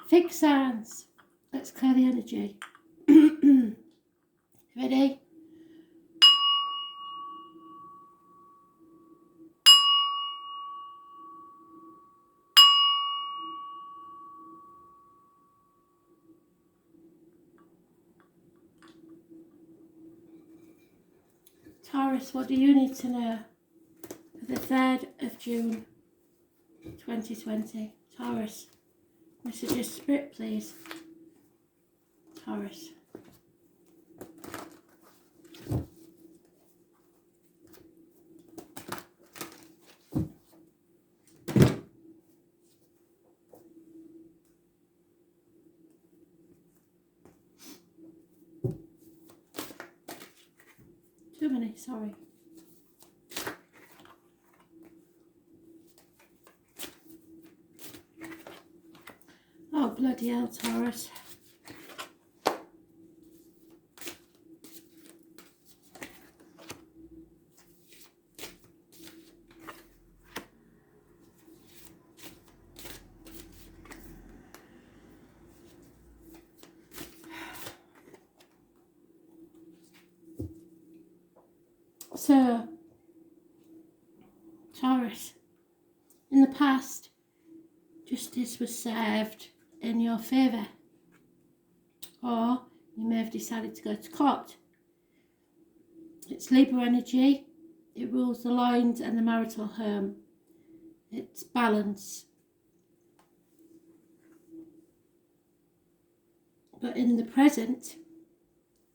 Fixed signs. Let's clear the energy. Ready? Taurus, what do you need to know for the 3rd of June 2020? Taurus, messages spirit, please. Taurus. Too many, sorry. Oh, bloody hell, Taurus. So, Taurus, in the past, justice was served in your favour, or you may have decided to go to court. It's Libra energy. It rules the lines and the marital home. It's balance. But in the present,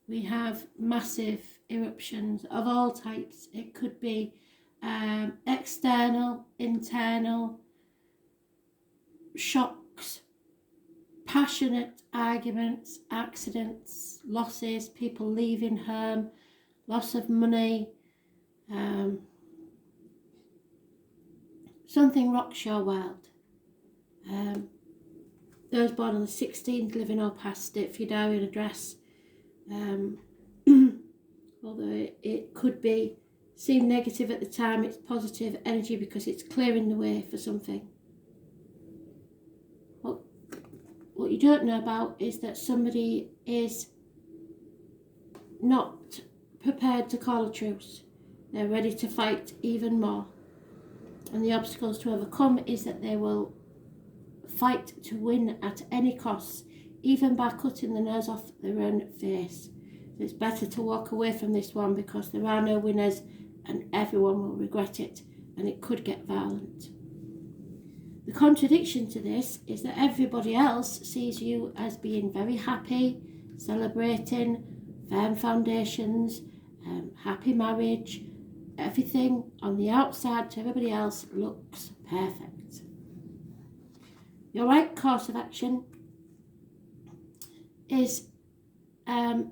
we have massive eruptions of all types. It could be external, internal, shocks, passionate arguments, accidents, losses, people leaving home, loss of money. Something rocks your world. Those born on the 16th, living or past it, for your diary and address. Although it could seem negative at the time, it's positive energy because it's clearing the way for something. What you don't know about is that somebody is not prepared to call a truce. They're ready to fight even more. And the obstacles to overcome is that they will fight to win at any cost, even by cutting the nose off their own face. So it's better to walk away from this one because there are no winners and everyone will regret it, and it could get violent. The contradiction to this is that everybody else sees you as being very happy, celebrating, firm foundations, happy marriage. Everything on the outside to everybody else looks perfect. Your right course of action is to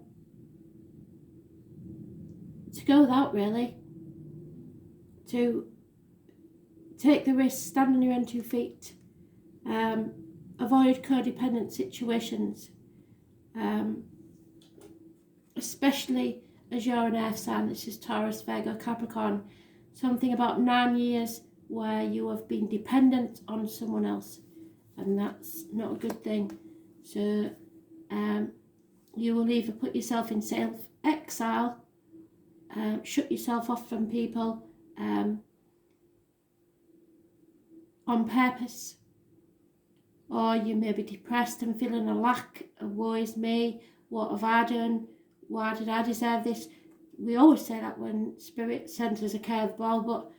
go without, really. To take the risk, stand on your own 2 feet, avoid codependent situations, especially as you're an earth sign. This is Taurus, Virgo, Capricorn. Something about 9 years where you have been dependent on someone else, and that's not a good thing. So you will either put yourself in self-exile, shut yourself off from people, on purpose, or you may be depressed and feeling a lack of woe is me, what have I done, why did I deserve this? We always say that when spirit sends us a curveball, but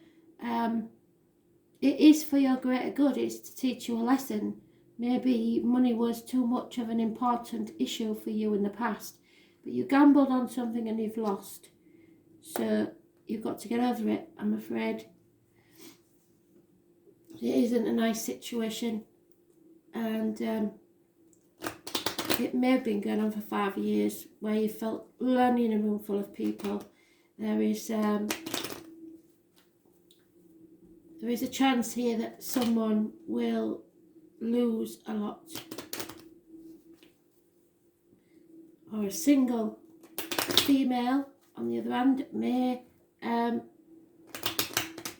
it is for your greater good. It's to teach you a lesson. Maybe money was too much of an important issue for you in the past, but you gambled on something and you've lost, so you've got to get over it. I'm afraid it isn't a nice situation, and it may have been going on for 5 years where you felt lonely in a room full of people. There is a chance here that someone will lose a lot, or a single female on the other hand may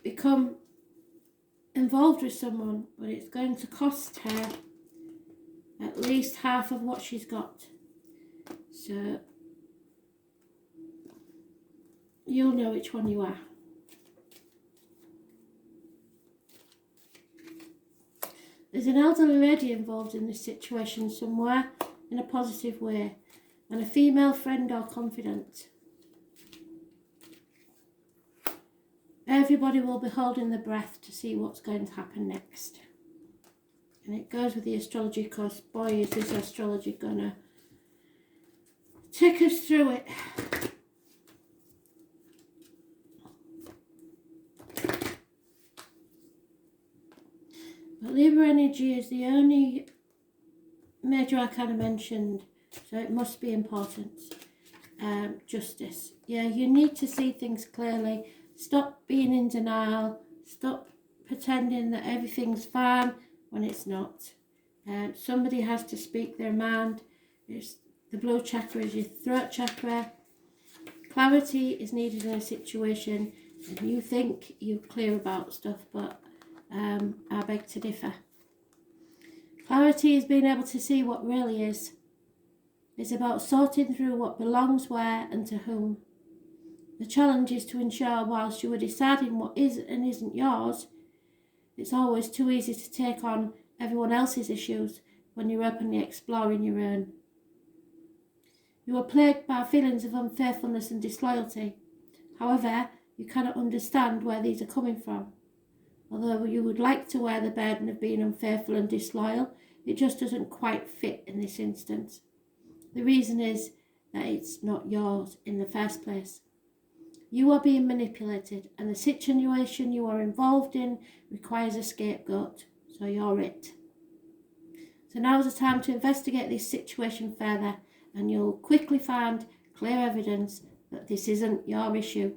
become involved with someone, but it's going to cost her at least half of what she's got. So you'll know which one you are. There's an elderly lady involved in this situation somewhere in a positive way, and a female friend or confidant. Everybody will be holding their breath to see what's going to happen next. And it goes with the astrology course. Boy, is this astrology gonna take us through it. But Libra energy is the only major arcana mentioned, so it must be important. Justice. Yeah, you need to see things clearly. Stop being in denial. Stop pretending that everything's fine when it's not. Somebody has to speak their mind. The blue chakra is your throat chakra. Clarity is needed in a situation, and you think you're clear about stuff, but I beg to differ. Clarity is being able to see what really is. It's about sorting through what belongs where and to whom. The challenge is to ensure whilst you are deciding what is and isn't yours, it's always too easy to take on everyone else's issues when you're openly exploring your own. You are plagued by feelings of unfaithfulness and disloyalty. However, you cannot understand where these are coming from. Although you would like to wear the burden of being unfaithful and disloyal, it just doesn't quite fit in this instance. The reason is that it's not yours in the first place. You are being manipulated, and the situation you are involved in requires a scapegoat, so you're it. So now's the time to investigate this situation further, and you'll quickly find clear evidence that this isn't your issue.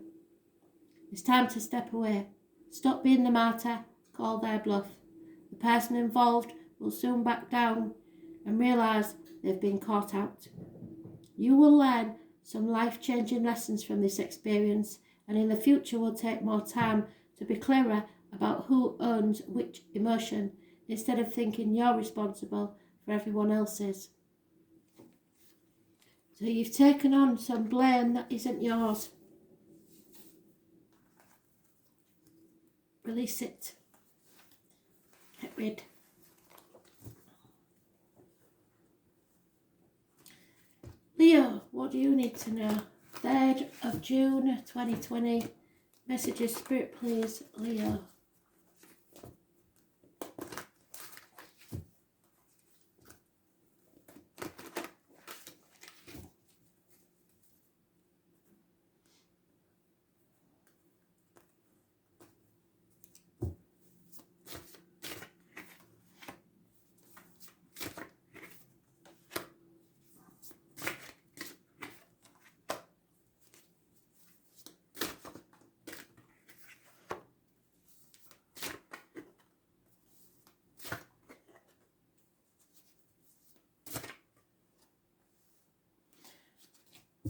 It's time to step away. Stop being the martyr, call their bluff. The person involved will soon back down and realise they've been caught out. You will learn some life-changing lessons from this experience, and in the future will take more time to be clearer about who owns which emotion, instead of thinking you're responsible for everyone else's. So you've taken on some blame that isn't yours. Release it. Get rid. Leo, what do you need to know? 3rd of June 2020. Messages, Spirit, please, Leo.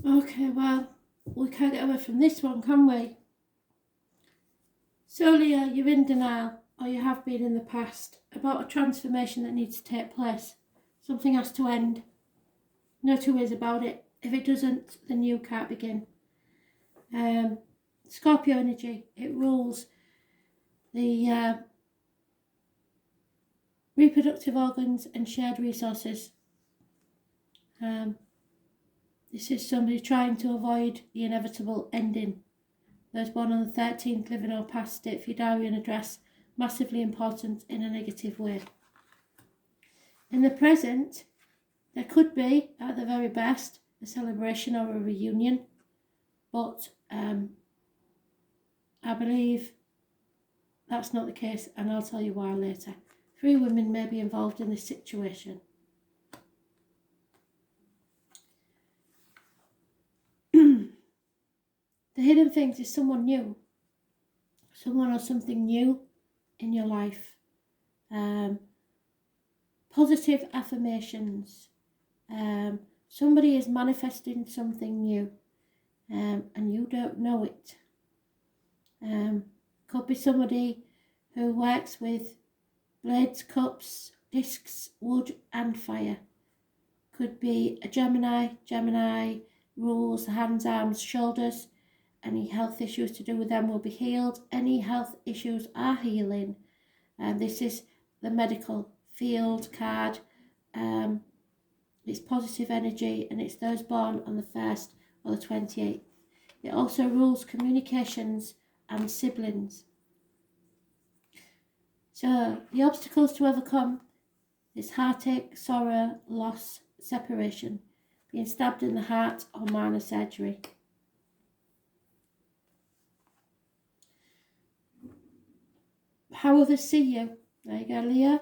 Okay, well, we can't get away from this one, can we? So, Leo, you're in denial, or you have been in the past, about a transformation that needs to take place. Something has to end. No two ways about it. If it doesn't, then you can't begin. Scorpio energy, it rules the reproductive organs and shared resources. This is somebody trying to avoid the inevitable ending. Those born on the 13th, living or past, date for your diary and address, massively important in a negative way. In the present, there could be, at the very best, a celebration or a reunion, but I believe that's not the case, and I'll tell you why later. 3 women may be involved in this situation. The hidden things is someone new, someone or something new in your life. Positive affirmations. Somebody is manifesting something new, and you don't know it. Could be somebody who works with blades, cups, discs, wood and fire. Could be a Gemini. Gemini rules the hands, arms, shoulders. Any health issues to do with them will be healed. Any health issues are healing. This is the medical field card. It's positive energy, and it's those born on the 1st or the 28th. It also rules communications and siblings. So the obstacles to overcome is heartache, sorrow, loss, separation, being stabbed in the heart, or minor surgery. How others see you. There you go, Leo.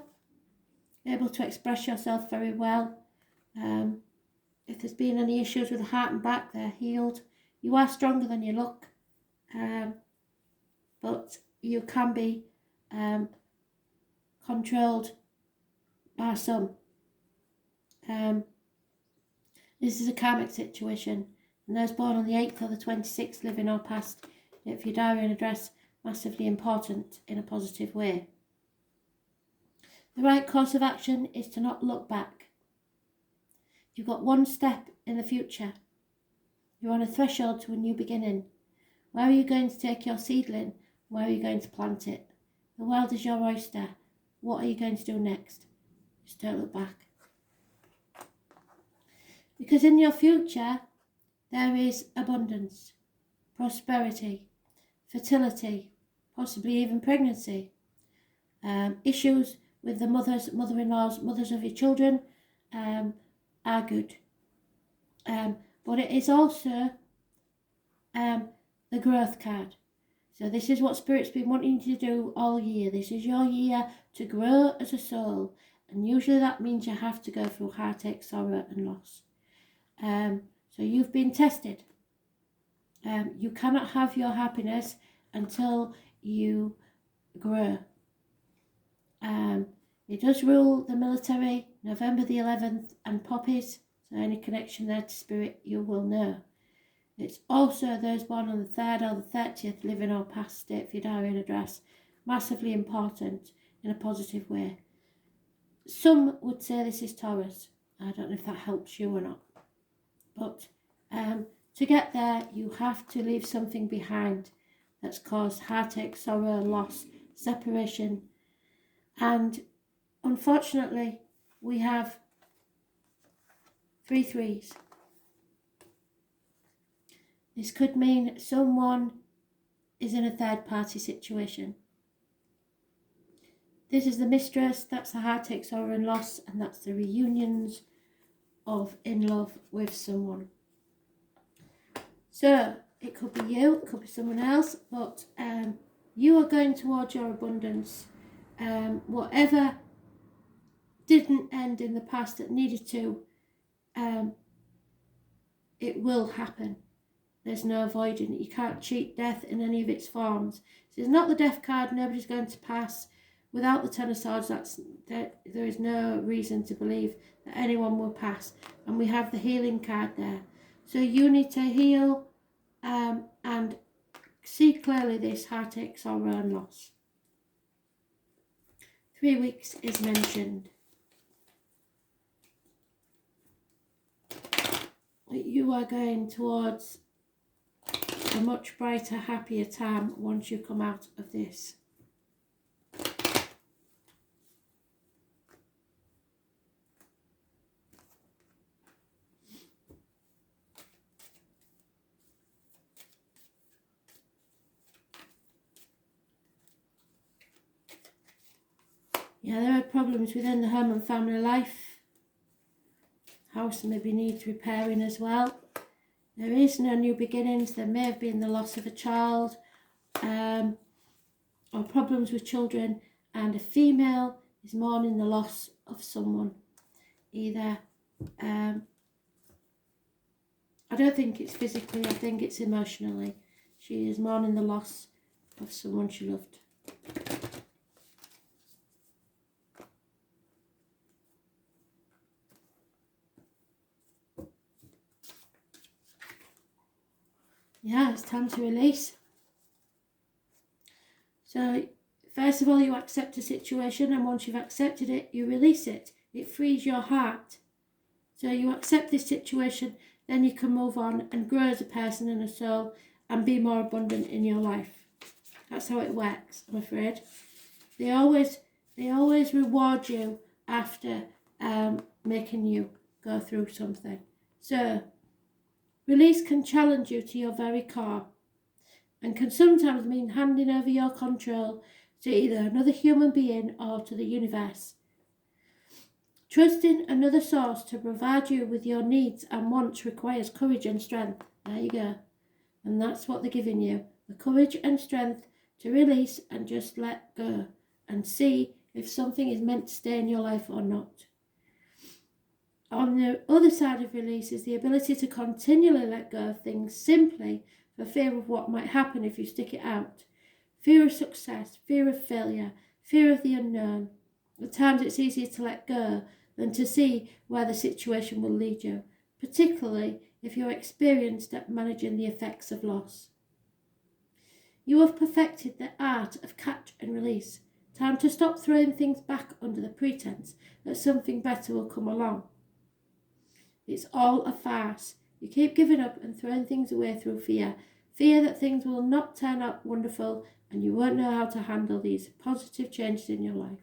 Able to express yourself very well. If there's been any issues with the heart and back, they're healed. You are stronger than you look, but you can be controlled by some. This is a karmic situation, and those born on the 8th or the 26th, living or past, if your diary and address, massively important in a positive way. The right course of action is to not look back. You've got one step in the future. You're on a threshold to a new beginning. Where are you going to take your seedling? Where are you going to plant it? The world is your oyster. What are you going to do next? Just don't look back. Because in your future, there is abundance, prosperity, fertility, possibly even pregnancy. Issues with the mothers, mother-in-laws, mothers of your children are good. But it is also the growth card. So this is what Spirit's been wanting you to do all year. This is your year to grow as a soul. And usually that means you have to go through heartache, sorrow and loss. So you've been tested. You cannot have your happiness until you grow. It does rule the military, November the 11th, and poppies. So any connection there to Spirit, you will know. It's also those born on the 3rd or the 30th, living or past, date for your diary and address. Massively important in a positive way. Some would say this is Taurus. I don't know if that helps you or not. But to get there, you have to leave something behind that's caused heartache, sorrow, loss, separation. And unfortunately, we have 3 threes. This could mean someone is in a third party situation. This is the mistress, that's the heartache, sorrow and loss, and that's the reunions of in love with someone. So it could be you, it could be someone else, but you are going towards your abundance. Whatever didn't end in the past that needed to, it will happen. There's no avoiding it. You can't cheat death in any of its forms. So it's not the death card, nobody's going to pass. Without the Ten of Swords, there is no reason to believe that anyone will pass. And we have the healing card there. So you need to heal and see clearly this heartache, sorrow and loss. 3 weeks is mentioned. You are going towards a much brighter, happier time once you come out of this. Yeah, there are problems within the home and family life. House maybe needs repairing as well. There is no new beginnings. There may have been the loss of a child or problems with children, and a female is mourning the loss of someone. Either, I don't think it's physically, I think it's emotionally. She is mourning the loss of someone she loved. Yeah, it's time to release. So, first of all, you accept a situation, and once you've accepted it, you release it. It frees your heart So you accept this situation, then you can move on and grow as a person and a soul and be more abundant in your life. That's how it works, I'm afraid. They always reward you after making you go through something. So release can challenge you to your very core and can sometimes mean handing over your control to either another human being or to the universe. Trusting another source to provide you with your needs and wants requires courage and strength. There you go. And that's what they're giving you. The courage and strength to release and just let go and see if something is meant to stay in your life or not. On the other side of release is the ability to continually let go of things simply for fear of what might happen if you stick it out. Fear of success, fear of failure, fear of the unknown. At times it's easier to let go than to see where the situation will lead you, particularly if you're experienced at managing the effects of loss. You have perfected the art of catch and release. Time to stop throwing things back under the pretense that something better will come along. It's all a farce. You keep giving up and throwing things away through fear. Fear that things will not turn out wonderful and you won't know how to handle these positive changes in your life.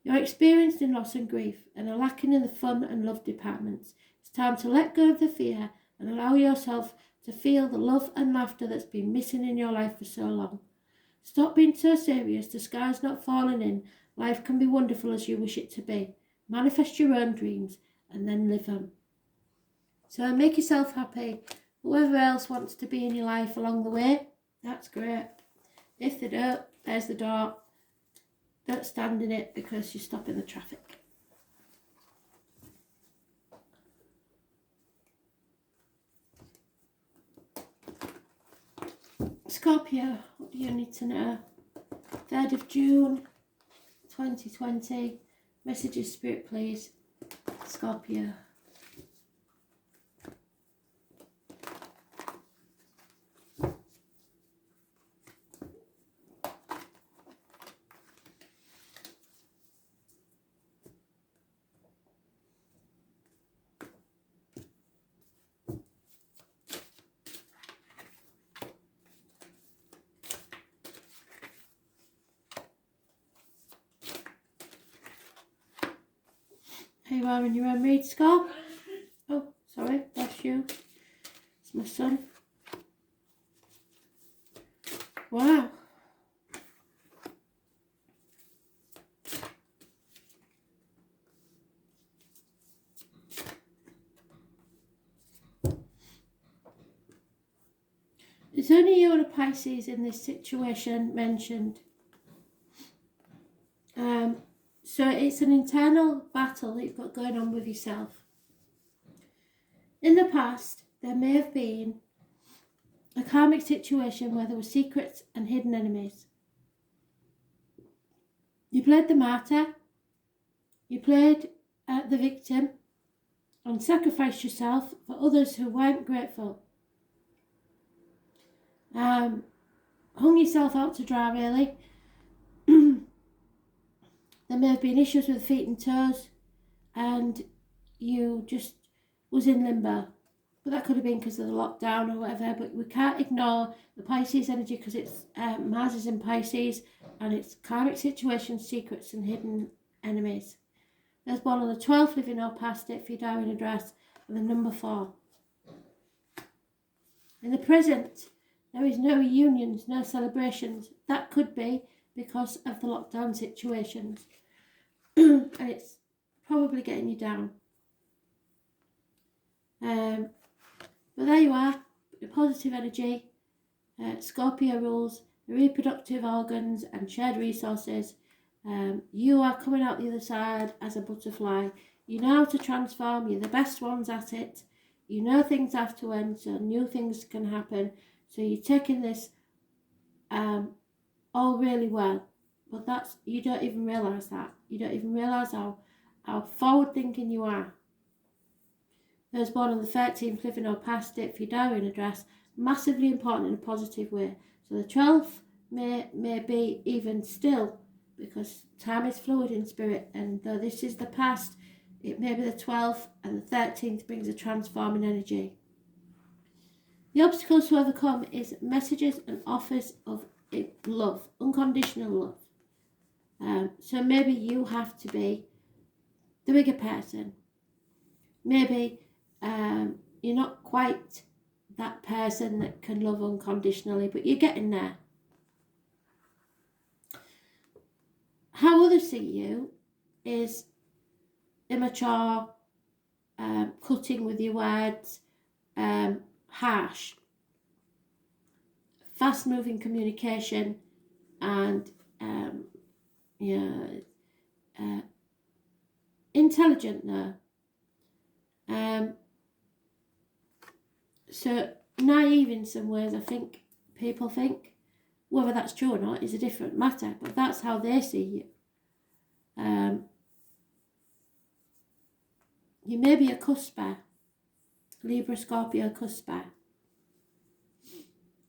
You're experienced in loss and grief and are lacking in the fun and love departments. It's time to let go of the fear and allow yourself to feel the love and laughter that's been missing in your life for so long. Stop being so serious, the sky's not falling in. Life can be wonderful as you wish it to be. Manifest your own dreams and then live them. So make yourself happy. Whoever else wants to be in your life along the way, that's great. If they don't, there's the door. Don't stand in it because you're stopping the traffic. Scorpio, what do you need to know? 3rd of June 2020. Messages, Spirit, please. Scorpio. Here you are in your own read, Scorp. Oh, sorry, that's you. It's my son. Wow. There's only you and a Pisces in this situation mentioned. So it's an internal battle that you've got going on with yourself. In the past, there may have been a karmic situation where there were secrets and hidden enemies. You played the martyr, you played the victim, and sacrificed yourself for others who weren't grateful. Hung yourself out to dry, really. There may have been issues with feet and toes, and you just was in limbo. But that could have been because of the lockdown or whatever. But we can't ignore the Pisces energy because it's Mars is in Pisces, and it's karmic situations, secrets, and hidden enemies. There's born on the 12th, living or past it, for your diary address, and the number 4. In the present, there is no reunions, no celebrations. That could be because of the lockdown situations. And it's probably getting you down. But there you are, the positive energy. Scorpio rules the reproductive organs and shared resources. You are coming out the other side as a butterfly. You know how to transform. You're the best ones at it. You know things have to end, so new things can happen. So you're taking this all really well. But that's, you don't even realise that. You don't even realise how forward thinking you are. Those born on the 13th, living or past it, for your diary and address, massively important in a positive way. So the 12th may be even still, because time is fluid in spirit, and though this is the past, It may be the 12th, and the 13th brings a transforming energy. The obstacles to overcome is messages and offers of love, unconditional love. So maybe you have to be the bigger person. Maybe you're not quite that person that can love unconditionally, but you're getting there. How others see you is immature, cutting with your words, harsh, fast-moving communication, and intelligent now. So naive in some ways, I think people think. Whether that's true or not is a different matter, but that's how they see you. You may be a cusper, Libra, Scorpio, cusper.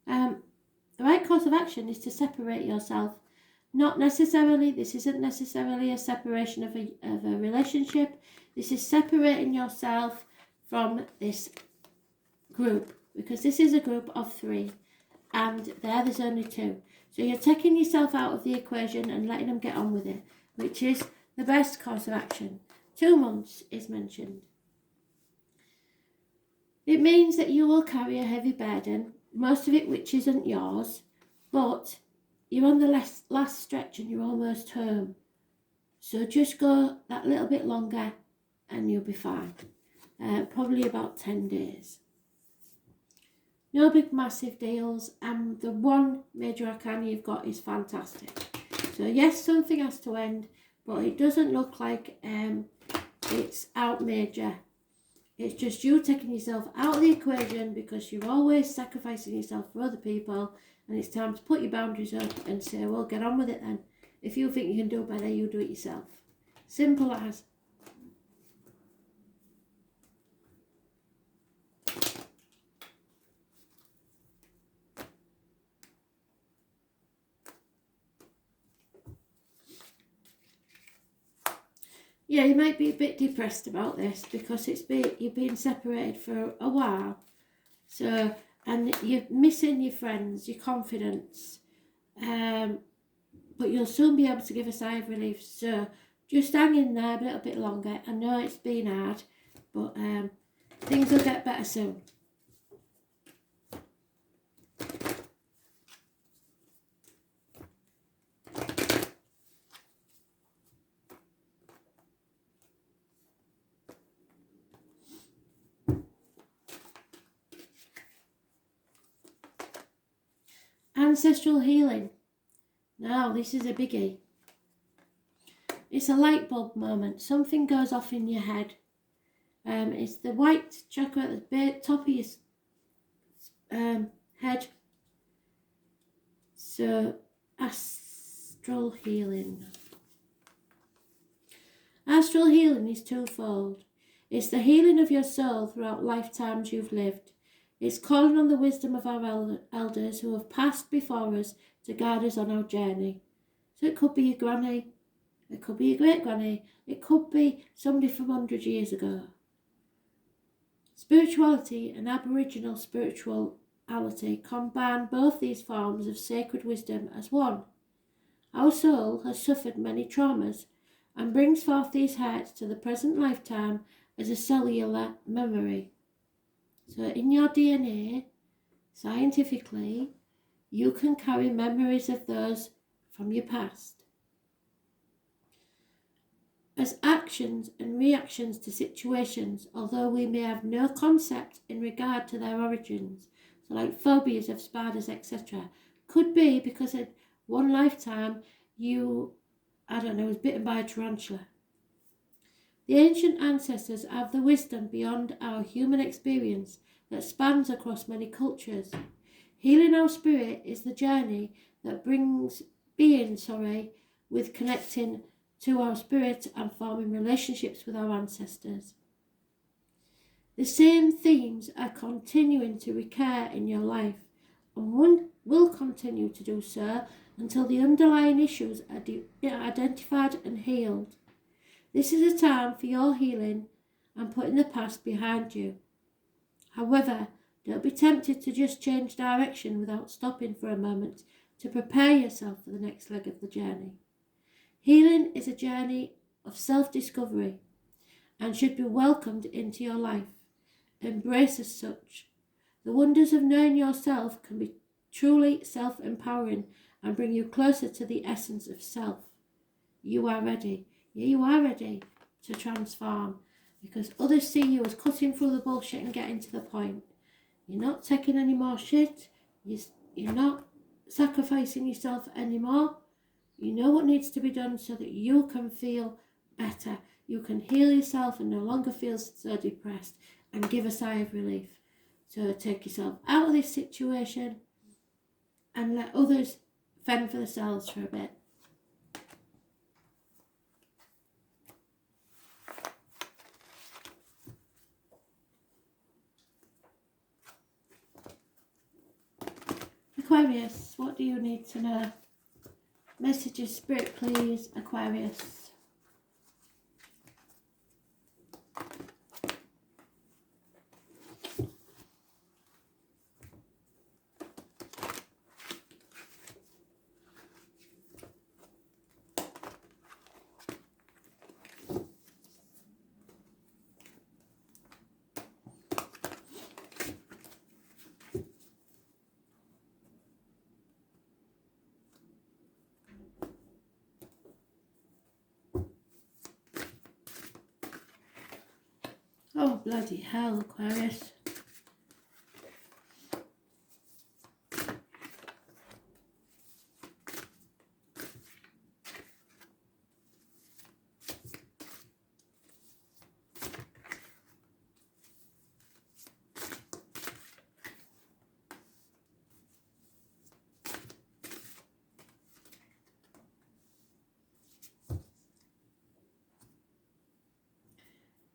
The right course of action is to separate yourself. This isn't necessarily a separation of a relationship. This is separating yourself from this group, because this is a group of 3 and there's only 2. So you're taking yourself out of the equation and letting them get on with it, which is the best course of action. 2 months is mentioned. It means that you will carry a heavy burden, most of it which isn't yours, but you're on the last stretch and you're almost home. So just go that little bit longer and you'll be fine. Probably about 10 days. No big massive deals, and the one major arcana you've got is fantastic. So yes, something has to end, but it doesn't look like it's out major. It's just you taking yourself out of the equation because you're always sacrificing yourself for other people, and it's time to put your boundaries up and say, well, get on with it then. If you think you can do better, you do it yourself. Simple as. Yeah, you might be a bit depressed about this because you've been separated for a while. So, and you're missing your friends, your confidence. But you'll soon be able to give a sigh of relief. So just hang in there a little bit longer. I know it's been hard, but things will get better soon. Ancestral healing. Now, this is a biggie. It's a light bulb moment. Something goes off in your head. It's the white chakra at the top of your head. So, astral healing. Astral healing is twofold. It's the healing of your soul throughout lifetimes you've lived. It's calling on the wisdom of our elders who have passed before us to guide us on our journey. So it could be your granny, it could be your great granny, it could be somebody from 100 years ago. Spirituality and Aboriginal spirituality combine both these forms of sacred wisdom as one. Our soul has suffered many traumas and brings forth these hurts to the present lifetime as a cellular memory. So in your DNA, scientifically, you can carry memories of those from your past. As actions and reactions to situations, although we may have no concept in regard to their origins, so like phobias of spiders, etc., could be because in one lifetime you, was bitten by a tarantula. The ancient ancestors have the wisdom beyond our human experience that spans across many cultures. Healing our spirit is the journey that brings with connecting to our spirit and forming relationships with our ancestors. The same themes are continuing to recur in your life, and one will continue to do so until the underlying issues are identified and healed. This is a time for your healing and putting the past behind you. However, don't be tempted to just change direction without stopping for a moment to prepare yourself for the next leg of the journey. Healing is a journey of self-discovery and should be welcomed into your life. Embrace as such. The wonders of knowing yourself can be truly self-empowering and bring you closer to the essence of self. You are ready. Yeah, you are ready to transform, because others see you as cutting through the bullshit and getting to the point. You're not taking any more shit. You're not sacrificing yourself anymore. You know what needs to be done so that you can feel better. You can heal yourself and no longer feel so depressed and give a sigh of relief. So take yourself out of this situation and let others fend for themselves for a bit. Aquarius, what do you need to know? Messages, Spirit, please, Aquarius. Oh, bloody hell, Aquarius.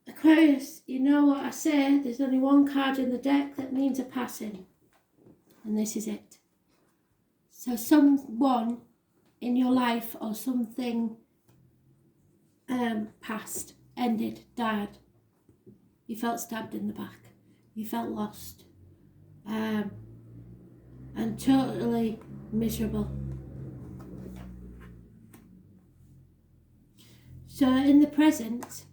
Aquarius, you know what I say, there's only one card in the deck that means a passing, and this is it. So someone in your life or something passed, ended, died. You felt stabbed in the back. You felt lost. And totally miserable. So in the present,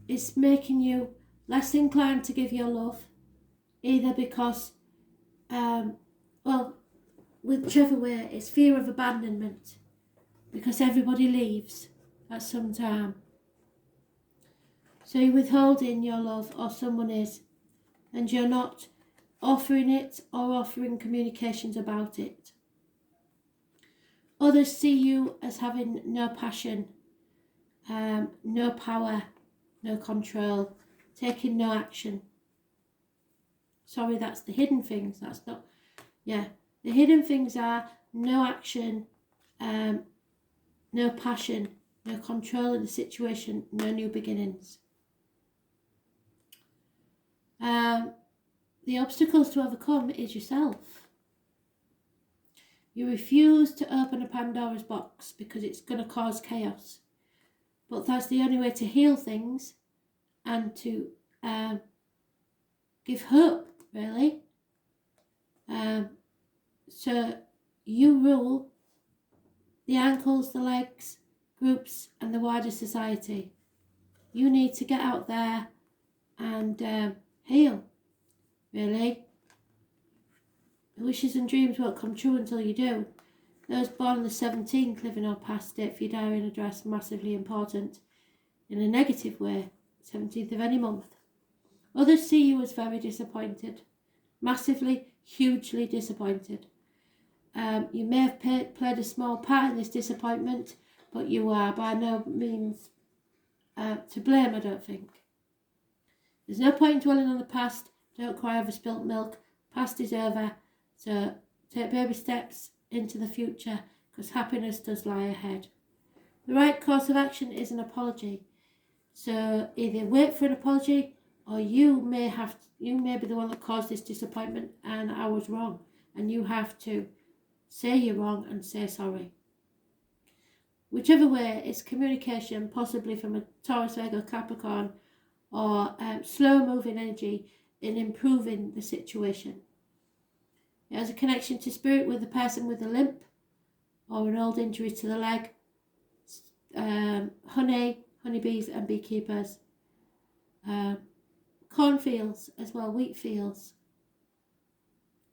it's making you less inclined to give your love, either because, whichever way, it's fear of abandonment, because everybody leaves at some time. So you're withholding your love, or someone is, and you're not offering it or offering communications about it. Others see you as having no passion, no power, no control, taking no action. Sorry, that's the hidden things. That's not, yeah. The hidden things are no action, no passion, no control of the situation, no new beginnings. The obstacles to overcome is yourself. You refuse to open a Pandora's box because it's going to cause chaos. But that's the only way to heal things and to give hope, really. So you rule the ankles, the legs, groups, and the wider society. You need to get out there and heal, really. Wishes and dreams won't come true until you do. Those born on the 17th live in our past date for your diary and address, massively important in a negative way, 17th of any month. Others see you as very disappointed, massively, hugely disappointed. You may have played a small part in this disappointment, but you are by no means to blame, I don't think. There's no point in dwelling on the past. Don't cry over spilt milk. Past is over. So take baby steps into the future, because happiness does lie ahead. The right course of action is an apology. So either wait for an apology, or you may be the one that caused this disappointment and I was wrong, and you have to say you're wrong and say sorry. whichever way, it's communication, possibly from a Taurus, Virgo, Capricorn, or slow moving energy in improving the situation. It has a connection to spirit with a person with a limp or an old injury to the leg, honeybees and beekeepers, cornfields as well, wheat fields.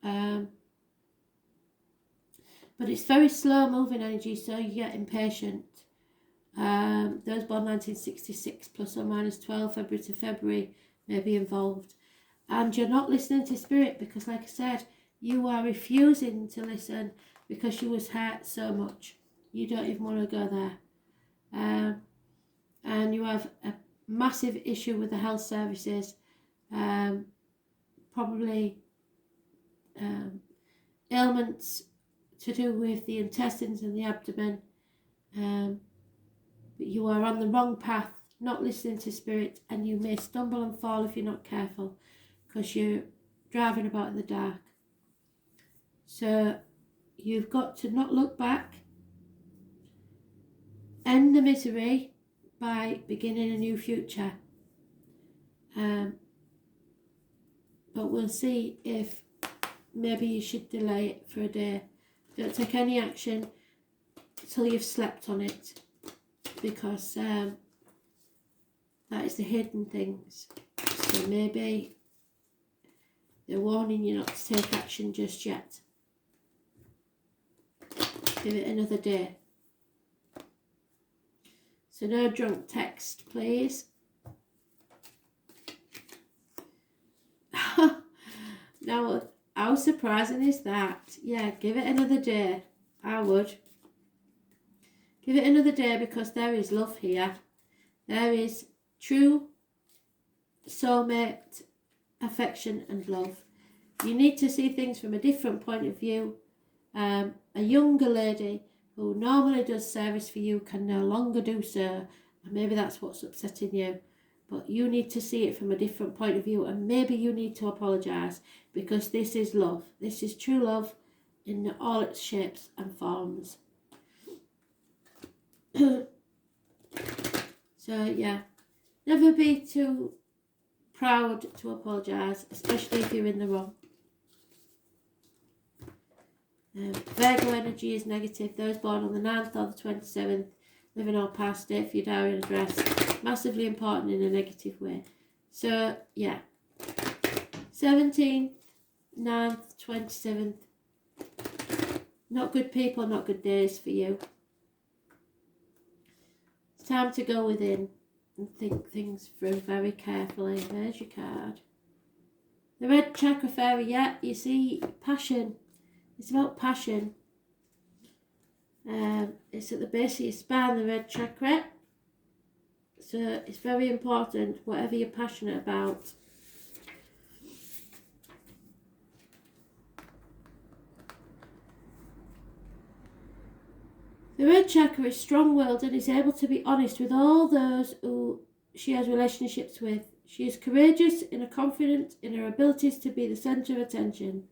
But it's very slow moving energy, so you get impatient. Those born 1966 plus or minus 12 February to February may be involved. And you're not listening to spirit because, like I said, you are refusing to listen because you was hurt so much. You don't even want to go there. And you have a massive issue with the health services. Probably ailments to do with the intestines and the abdomen. But you are on the wrong path, not listening to spirit, and you may stumble and fall if you're not careful because you're driving about in the dark. So you've got to not look back, end the misery by beginning a new future. But we'll see if maybe you should delay it for a day. Don't take any action till you've slept on it, because that is the hidden things. So maybe they're warning you not to take action just yet. Give it another day. So no drunk text, please. Now, how surprising is that? Yeah, give it another day. I would. Give it another day because there is love here. There is true soulmate affection and love. You need to see things from a different point of view. A younger lady who normally does service for you can no longer do so. And maybe that's what's upsetting you. But you need to see it from a different point of view, and maybe you need to apologise because this is love. This is true love in all its shapes and forms. So yeah, never be too proud to apologise, especially if you're in the wrong. Virgo energy is negative. Those born on the 9th or the 27th, living or past date for your diary and address, massively important in a negative way. So yeah, 17th, 9th, 27th, not good people, not good days for you. It's time to go within and think things through very carefully. There's your card. The red chakra fairy, yeah, you see, passion. It's about passion. It's at the base of your spine, the red chakra. So it's very important, whatever you're passionate about. The red chakra is strong-willed and is able to be honest with all those who she has relationships with. She is courageous and confident in her abilities to be the centre of attention.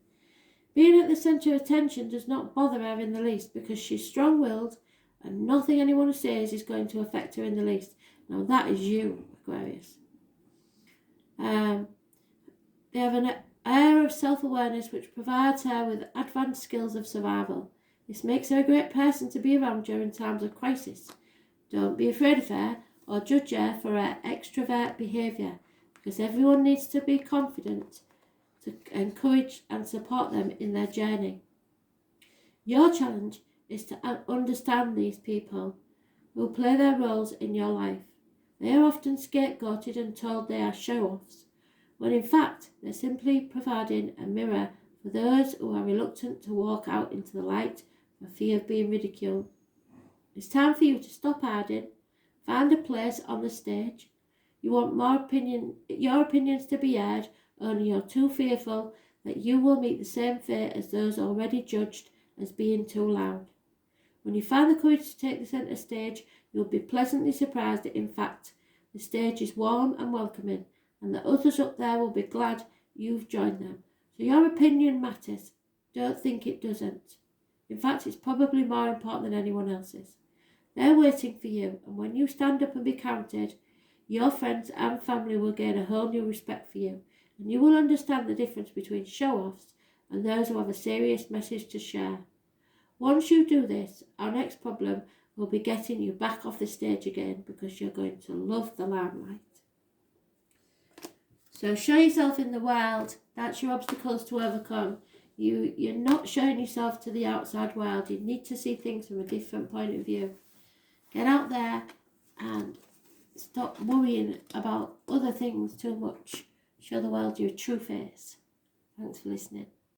Being at the centre of attention does not bother her in the least because she's strong-willed and nothing anyone says is going to affect her in the least. Now that is you, Aquarius. They have an air of self-awareness which provides her with advanced skills of survival. This makes her a great person to be around during times of crisis. Don't be afraid of her or judge her for her extrovert behaviour, because everyone needs to be confident to encourage and support them in their journey. Your challenge is to understand these people who play their roles in your life. They are often scapegoated and told they are show-offs, when in fact they're simply providing a mirror for those who are reluctant to walk out into the light for fear of being ridiculed. It's time for you to stop hiding, find a place on the stage. You want your opinions to be heard, only you're too fearful that you will meet the same fate as those already judged as being too loud. When you find the courage to take the centre stage, you'll be pleasantly surprised that in fact the stage is warm and welcoming, and the others up there will be glad you've joined them. So your opinion matters. Don't think it doesn't. In fact, it's probably more important than anyone else's. They're waiting for you, and when you stand up and be counted, your friends and family will gain a whole new respect for you, and you will understand the difference between show-offs and those who have a serious message to share. Once you do this, our next problem will be getting you back off the stage again, because you're going to love the limelight. So show yourself in the world. That's your obstacles to overcome. You're not showing yourself to the outside world. You need to see things from a different point of view. Get out there and stop worrying about other things too much. Show the world your true face. Thanks for listening.